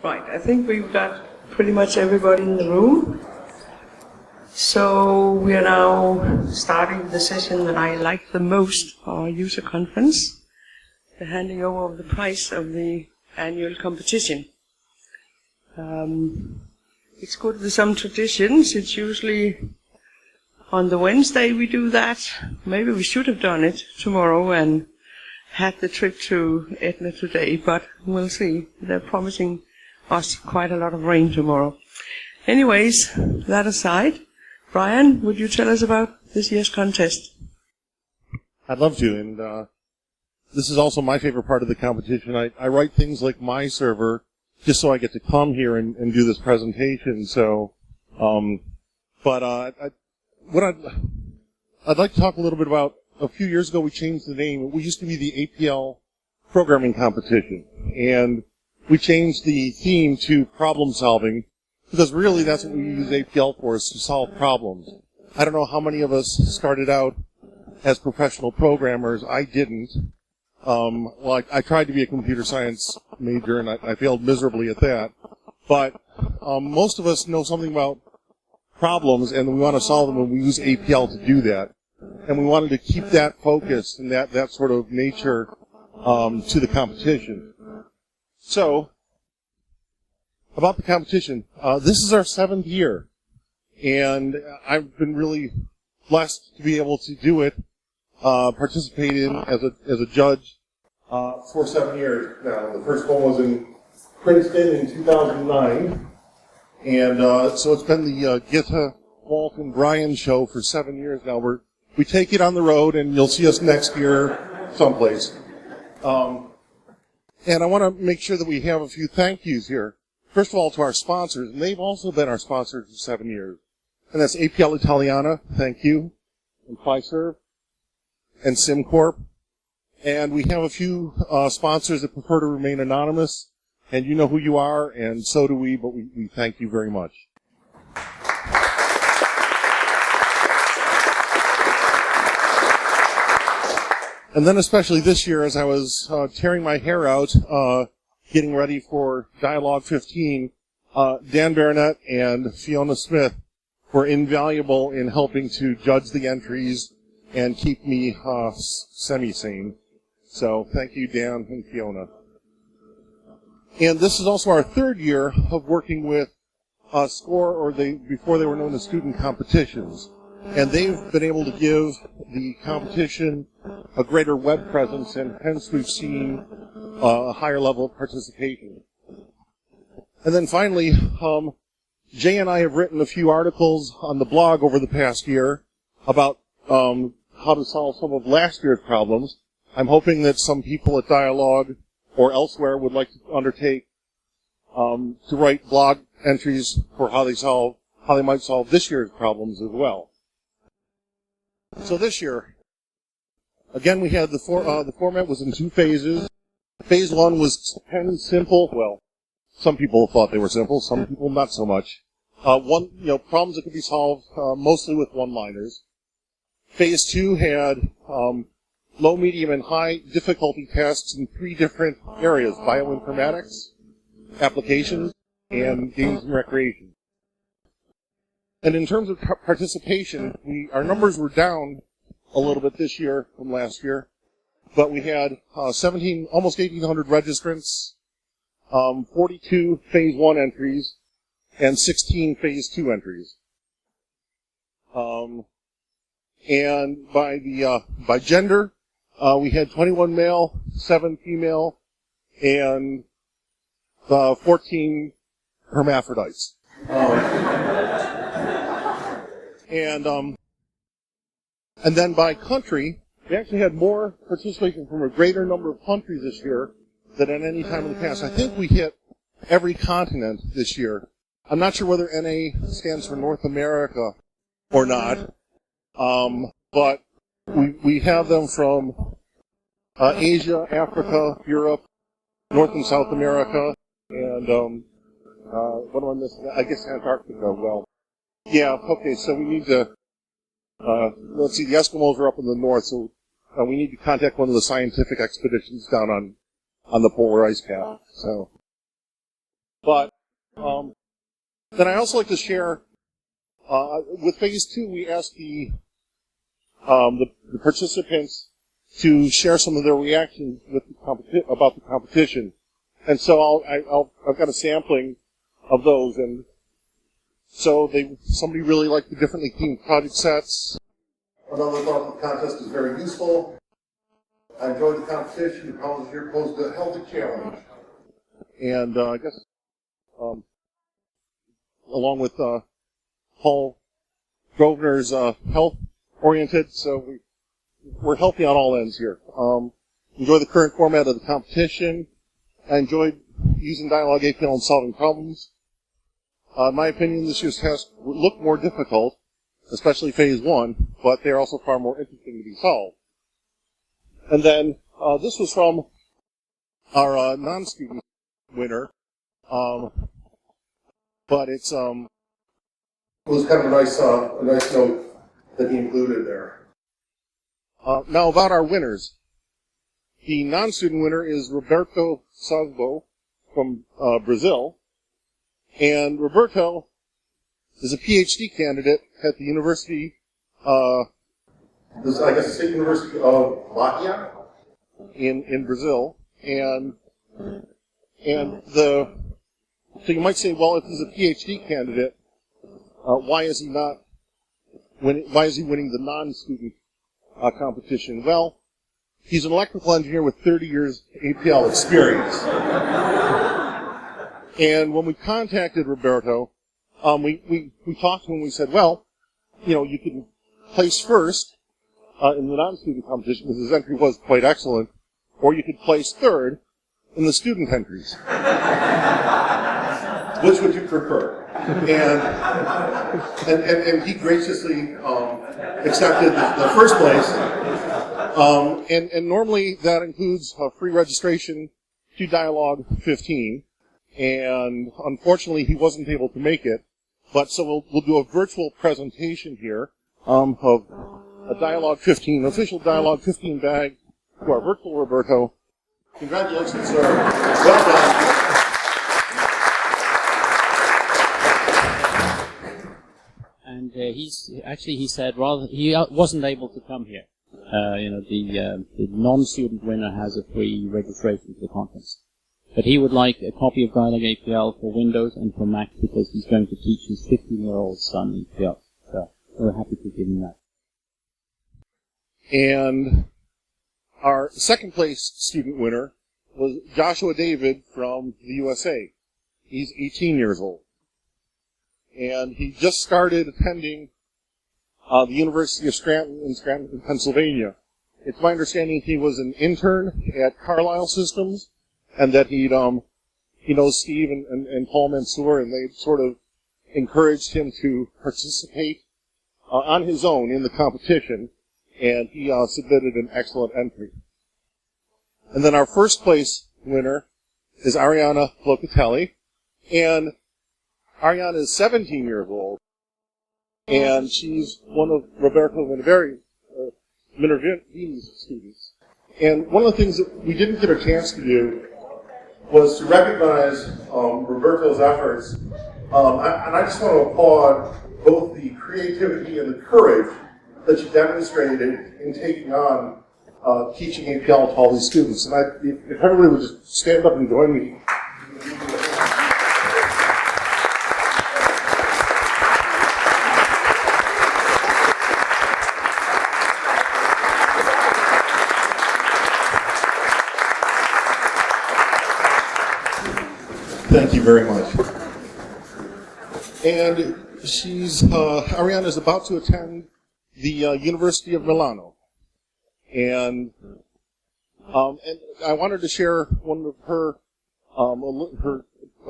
Right, I think we've got pretty much everybody in the room. So we are now starting the session that I like the most, our user conference, the handing over of the prize of the annual competition. It's good with some traditions. It's usually on the Wednesday we do that. Maybe we should have done it tomorrow and had the trip to Etna today, but we'll see. They're promising us quite a lot of rain tomorrow. Anyways, that aside, Brian, would you tell us about this year's contest? I'd love to, and this is also my favorite part of the competition. I write things like my server just so I get to come here and do this presentation. So, what I'd like to talk a little bit about. A few years ago, we changed the name. We used to be the APL Programming Competition, and we changed the theme to problem solving, because really that's what we use APL for, is to solve problems. I don't know how many of us started out as professional programmers. I didn't. I tried to be a computer science major, and I failed miserably at that. But most of us know something about problems, and we want to solve them, and we use APL to do that. And we wanted to keep that focus and that sort of nature to the competition. So, about the competition, this is our 7th year, and I've been really blessed to be able to do it, participate in as a judge for 7 years now. The first one was in Princeton in 2009, and so it's been the Gitta, Walt, and Brian show for 7 years now. We take it on the road, and you'll see us next year someplace. And I want to make sure that we have a few thank yous here. First of all, to our sponsors, and they've also been our sponsors for 7 years. And that's APL Italiana, thank you, and Fiserv, and SimCorp. And we have a few sponsors that prefer to remain anonymous, and you know who you are, and so do we, but we thank you very much. And then especially this year, as I was tearing my hair out, getting ready for Dyalog 15, Dan Baronet and Fiona Smith were invaluable in helping to judge the entries and keep me semi-sane. So thank you, Dan and Fiona. And this is also our 3rd year of working with SCORE, or before they were known as student competitions. And they've been able to give the competition a greater web presence, and hence we've seen a higher level of participation. And then finally, Jay and I have written a few articles on the blog over the past year about how to solve some of last year's problems. I'm hoping that some people at Dyalog or elsewhere would like to undertake to write blog entries for how they might solve this year's problems as well. So this year, again, we had the format was in 2 phases. Phase 1 was 10 simple. Well, some people thought they were simple, some people not so much. Problems that could be solved mostly with one-liners. Phase 2 had low, medium, and high difficulty tasks in 3 different areas: bioinformatics, applications, and games and recreation. And in terms of participation, our numbers were down a little bit this year from last year, but we had almost 1,800 registrants, 42 Phase 1 entries, and 16 Phase 2 entries. And by gender, we had 21 male, 7 female, and 14 hermaphrodites. And then by country, we actually had more participation from a greater number of countries this year than at any time in the past. I think we hit every continent this year. I'm not sure whether NA stands for North America or not, but we have them from Asia, Africa, Europe, North and South America, and what am I missing? I guess Antarctica. Well, yeah, okay, so we need to, let's see, the Eskimos are up in the north, so we need to contact one of the scientific expeditions down on the polar ice cap. So, But then I also like to share, with Phase 2, we asked the participants to share some of their reactions with about the competition. And so I've got a sampling of those. And so somebody really liked the differently themed project sets. Another thought the contest was very useful. I enjoyed the competition because you're posed a healthy challenge. And I guess, along with Paul Grosvenor's health-oriented, so we're healthy on all ends here. Enjoy the current format of the competition. I enjoyed using Dyalog APL and solving problems. In my opinion, this year's tests look more difficult, especially Phase 1, but they're also far more interesting to be solved. And then this was from our non-student winner, but it was kind of a nice note that he included there. Now about our winners. The non-student winner is Roberto Salvo from Brazil, and Roberto is a PhD candidate at the University, I guess the State University of Bahia in Brazil, and so you might say, well, if he's a PhD candidate, why is he winning the non-student competition? Well, he's an electrical engineer with 30 years APL experience. And when we contacted Roberto, we talked to him and we said, well, you can place first in the non-student competition, because his entry was quite excellent, or you could place third in the student entries. Which would you prefer? And he graciously accepted the first place. And normally that includes free registration to Dyalog 15. And unfortunately, he wasn't able to make it. But so we'll do a virtual presentation here of a Dyalog 15, official Dyalog 15 bag to our virtual Roberto. Congratulations, sir. Well done. And he said rather he wasn't able to come here. The non-student winner has a free registration for the contest, but he would like a copy of Dyalog APL for Windows and for Mac because he's going to teach his 15-year-old son APL. So we're happy to give him that. And our second place student winner was Joshua David from the USA. He's 18 years old. And he just started attending the University of Scranton in Scranton, Pennsylvania. It's my understanding he was an intern at Carlisle Systems, and that he knows Steve and Paul Mansour, and they sort of encouraged him to participate on his own in the competition, and he submitted an excellent entry. And then our first place winner is Ariana Locatelli, and Ariana is 17 years old, and she's one of Roberto Minervini's students. And one of the things that we didn't get a chance to do was to recognize Roberto's efforts. And I just want to applaud both the creativity and the courage that you demonstrated in taking on teaching APL to all these students. And if everybody would just stand up and join me. Thank you very much. And Ariana is about to attend the University of Milano. And I wanted to share one of her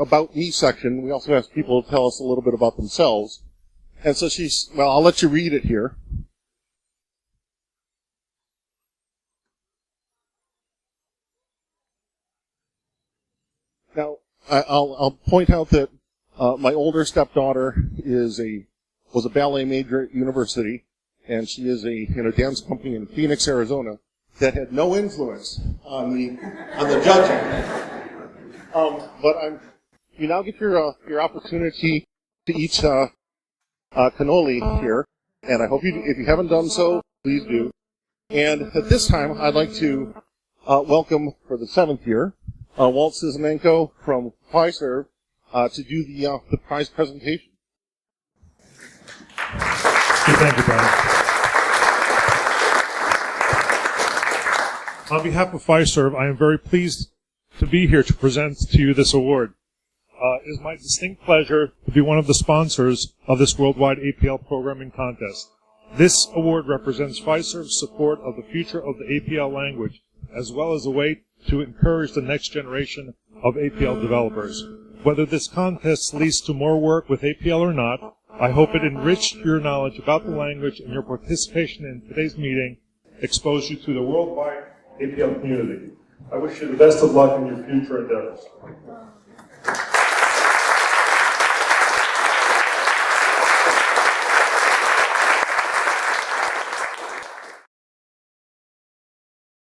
About Me section. We also asked people to tell us a little bit about themselves. And so I'll let you read it here. Now, I'll point out that my older stepdaughter was a ballet major at university, and she is in a dance company in Phoenix, Arizona, that had no influence on the judging. But I'm you now get your opportunity to eat cannoli here, and I hope you, if you haven't done so, please do. And at this time, I'd like to welcome for the 7th year Walt Syzonenko from Fiserv to do the prize presentation. Thank you, Brian. On behalf of Fiserv, I am very pleased to be here to present to you this award. It is my distinct pleasure to be one of the sponsors of this worldwide APL programming contest. This award represents Fiserv's support of the future of the APL language, as well as a way to encourage the next generation of APL developers. Whether this contest leads to more work with APL or not, I hope it enriched your knowledge about the language, and your participation in today's meeting exposed you to the worldwide APL community. I wish you the best of luck in your future endeavors.